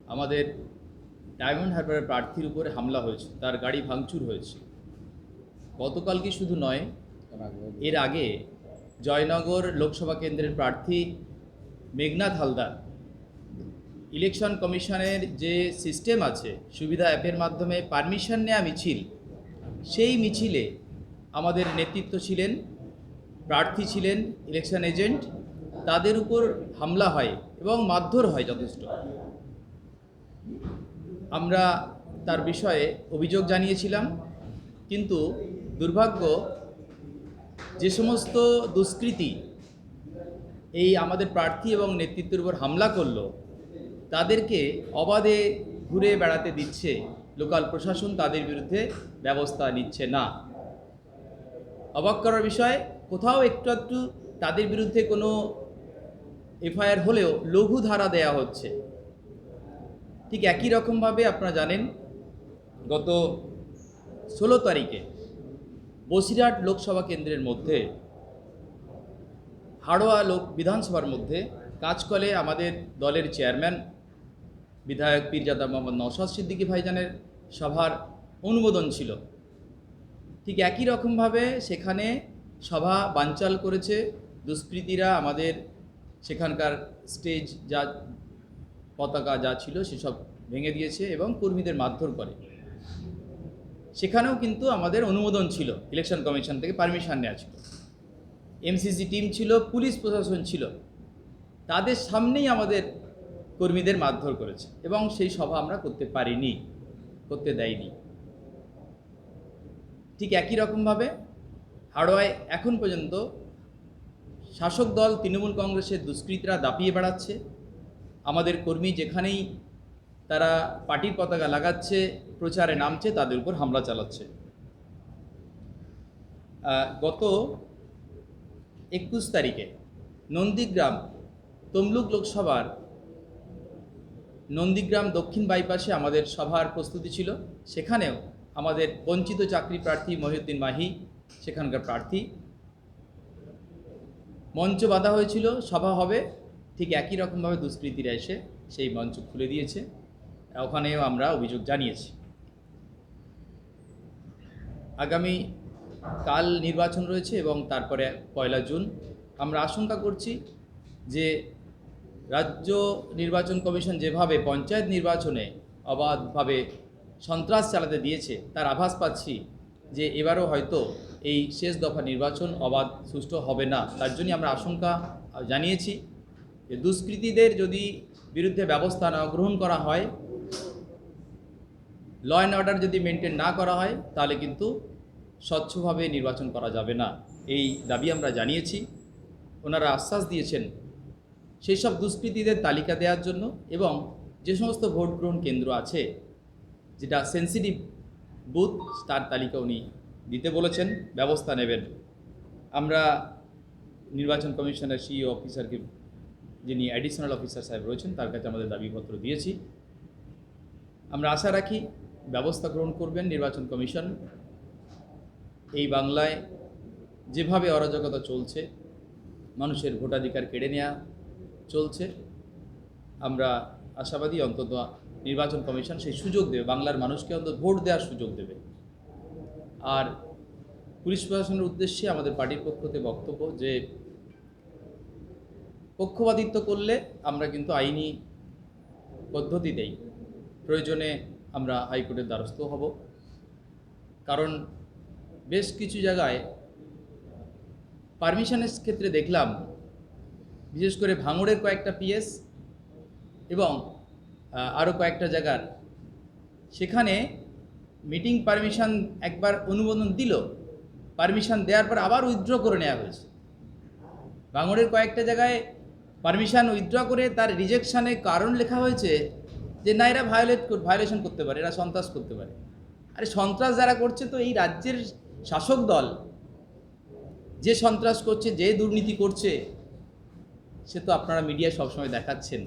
আমাদের ডায়মন্ড হারবারের প্রার্থীর উপরে হামলা হয়েছে, তার গাড়ি ভাঙচুর হয়েছে। গতকাল কি শুধু নয়, এর আগে জয়নগর লোকসভা কেন্দ্রের প্রার্থী মেঘনাথ হালদার ইলেকশন কমিশনের যে সিস্টেম আছে সুবিধা অ্যাপের মাধ্যমে পারমিশন নেওয়া মিছিল, সেই মিছিলে আমাদের নেতৃত্ব ছিলেন, প্রার্থী ছিলেন, ইলেকশন এজেন্ট, তাদের উপর হামলা হয় এবং মারধর হয় যথেষ্ট। আমরা তার বিষয়ে অভিযোগ জানিয়েছিলাম, কিন্তু দুর্ভাগ্য, যে সমস্ত দুষ্কৃতী এই আমাদের প্রার্থী এবং নেতৃত্বের উপর হামলা করলো, তাদেরকে অবাধে ঘুরে বেড়াতে দিচ্ছে লোকাল প্রশাসন, তাদের বিরুদ্ধে ব্যবস্থা নিচ্ছে না। অবাক করার বিষয়, কোথাও একটু একটু তাদের বিরুদ্ধে কোনো এফআইআর হলেও লঘু ধারা দেয়া হচ্ছে। ঠিক একই রকমভাবে আপনারা জানেন, গত 16 তারিখে বসিরহাট লোকসভা কেন্দ্রের মধ্যে হাড়োয়া বিধানসভার মধ্যে কাঁচকলে আমাদের দলের চেয়ারম্যান বিধায়ক পীরজাদা মোহাম্মদ নওশাদ সিদ্দিকী ভাইজানের সভার অনুমোদন ছিল। ঠিক একই রকমভাবে সেখানে সভা বানচাল করেছে দুষ্কৃতীরা। আমাদের সেখানকার স্টেজ যা পতাকা যা ছিল সেসব ভেঙে দিয়েছে এবং কর্মীদের মারধর করে। সেখানেও কিন্তু আমাদের অনুমোদন ছিল, ইলেকশন কমিশন থেকে পারমিশন নেওয়া ছিল, এমসিসি টিম ছিল, পুলিশ প্রশাসন ছিল, তাদের সামনেই আমাদের কর্মীদের মারধর করেছে এবং সেই সভা আমরা করতে পারিনি, করতে দেয়নি। ঠিক একই রকমভাবে হাড়োয়ায় এখন পর্যন্ত শাসক দল তৃণমূল কংগ্রেসের দুষ্কৃতীরা দাপিয়ে বেড়াচ্ছে। আমাদের কর্মী যেখানেই তারা পার্টির পতাকা লাগাচ্ছে, প্রচারে নামছে, তাদের উপর হামলা চালাচ্ছে। গত 21 তারিখে নন্দীগ্রাম তমলুক লোকসভার নন্দীগ্রাম দক্ষিণ বাইপাসে আমাদের সভার প্রস্তুতি ছিল। সেখানেও আমাদের বঞ্চিত চাকরি প্রার্থী মহিউদ্দিন মাহি, সেখানকার প্রার্থী, মঞ্চ বাঁধা হয়েছিল, সভা হবে, ঠিক একই রকমভাবে দুষ্কৃতীরা এসে সেই মঞ্চ খুলে দিয়েছে। ওখানেও আমরা অভিযোগ জানিয়েছি। আগামী কাল নির্বাচন রয়েছে এবং তারপরে 1 জুন। আমরা আশঙ্কা করছি যে রাজ্য নির্বাচন কমিশন যেভাবে পঞ্চায়েত নির্বাচনে অবাধভাবে সন্ত্রাস চালাতে দিয়েছে, তার আভাস পাচ্ছি যে এবারও হয়তো এই শেষ দফা নির্বাচন অবাধ সুষ্ঠু হবে না। তার জন্যই আমরা আশঙ্কা জানিয়েছি যে দুষ্কৃতীদের যদি বিরুদ্ধে ব্যবস্থা না গ্রহণ করা হয়, ল অ্যান্ড অর্ডার যদি মেনটেন না করা হয়, তাহলে কিন্তু স্বচ্ছভাবে নির্বাচন করা যাবে না। এই দাবি আমরা জানিয়েছি। ওনারা আশ্বাস দিয়েছেন সেই সব দুষ্কৃতীদের তালিকা দেওয়ার জন্য এবং যে সমস্ত ভোট গ্রহণ কেন্দ্র আছে, যেটা সেন্সিটিভ বুথ, তার তালিকা উনি দিতে বলেছেন, ব্যবস্থা নেবেন। আমরা নির্বাচন কমিশনের সিইও অফিসারকে, যিনি অ্যাডিশনাল অফিসার সাহেব রয়েছেন, তার কাছে আমাদের দাবিপত্র দিয়েছি। আমরা আশা রাখি ব্যবস্থা গ্রহণ করবেন নির্বাচন কমিশন। এই বাংলায় যেভাবে অরাজকতা চলছে, মানুষের ভোটাধিকার কেড়ে নেওয়া চলছে, আমরা আশাবাদী অন্তত নির্বাচন কমিশন সেই সুযোগ দেবে, বাংলার মানুষকে অন্তত ভোট দেওয়ার সুযোগ দেবে। আর পুলিশ প্রশাসনের উদ্দেশ্যে আমাদের পার্টির পক্ষ থেকে বক্তব্য যে পক্ষপাতিত্ব করলে আমরা কিন্তু আইনি পদ্ধতিতেই প্রয়োজনে আমরা হাইকোর্টের দ্বারস্থ হব। কারণ বেশ কিছু জায়গায় পারমিশনের ক্ষেত্রে দেখলাম, বিশেষ করে ভাঙড়ের কয়েকটা পিএস এবং আরও কয়েকটা জায়গার, সেখানে মিটিং পারমিশন একবার অনুমোদন দিল, পারমিশন দেওয়ার পর আবার উইথড্র করে নেওয়া হয়েছে। ভাঙড়ের কয়েকটা জায়গায় পারমিশন উইথড্র করে তার রিজেকশানে কারণ লেখা হয়েছে যে না, এরা ভায়োলেশন করতে পারে, এরা সন্ত্রাস করতে পারে। আরে সন্ত্রাস যারা করছে, তো এই রাজ্যের শাসক দল যে সন্ত্রাস করছে, যে দুর্নীতি করছে, সে তো আপনারা মিডিয়ায় সবসময় দেখাচ্ছেন,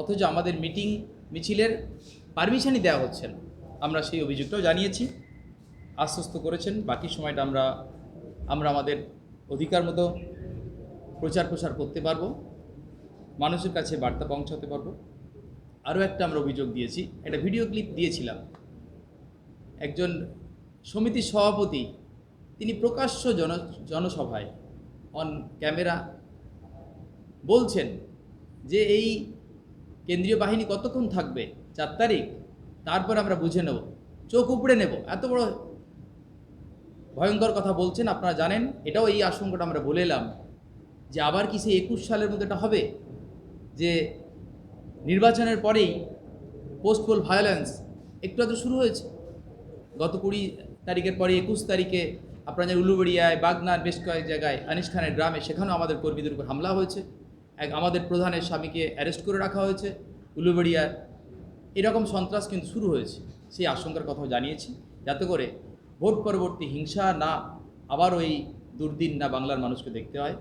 অথচ আমাদের মিটিং মিছিলের পারমিশনই দেওয়া হচ্ছে না। আমরা সেই অভিযোগটাও জানিয়েছি, আশ্বস্ত করেছেন বাকি সময়টা আমরা আমাদের অধিকার মতো প্রচার প্রসার করতে পারবো, মানুষের কাছে বার্তা পৌঁছাতে পারবো। আরও একটা আমরা অভিযোগ দিয়েছি, একটা ভিডিও ক্লিপ দিয়েছিলাম। একজন সমিতির সভাপতি তিনি প্রকাশ্য জনসভায় অন ক্যামেরা বলছেন যে এই কেন্দ্রীয় বাহিনী কতক্ষণ থাকবে, 4 তারিখ, তারপর আমরা বুঝে নেব, চোখ উপড়ে নেব, এত বড় ভয়ঙ্কর কথা বলছেন। আপনারা জানেন, এটাও এই আশঙ্কাটা আমরা বলে এলাম যে আবার কি সেই 21 সালের মধ্যে এটা হবে যে নির্বাচনের পরেই পোস্ট পোল ভায়োলেন্স একটু আধটু শুরু হয়েছে। গত 20 তারিখের পরে 21 তারিখে আপনারা জানেন উলুবেড়িয়ায়, বাগনার বেশ কয়েক জায়গায়, আনিস খানের গ্রামে, সেখানেও আমাদের কর্মীদের উপর হামলা হয়েছে। আমাদের প্রধানের স্বামীকে অ্যারেস্ট করে রাখা হয়েছে উলুবেড়িয়ায়। এরকম সন্ত্রাস কিন্তু শুরু হয়েছে। সেই আশঙ্কার কথাও জানিয়েছি, যাতে করে ভোট পরবর্তী হিংসা না আবার ওই দুর্দিন না বাংলার মানুষকে দেখতে হয়।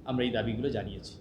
আমরা এই দাবিগুলো জানিয়েছি।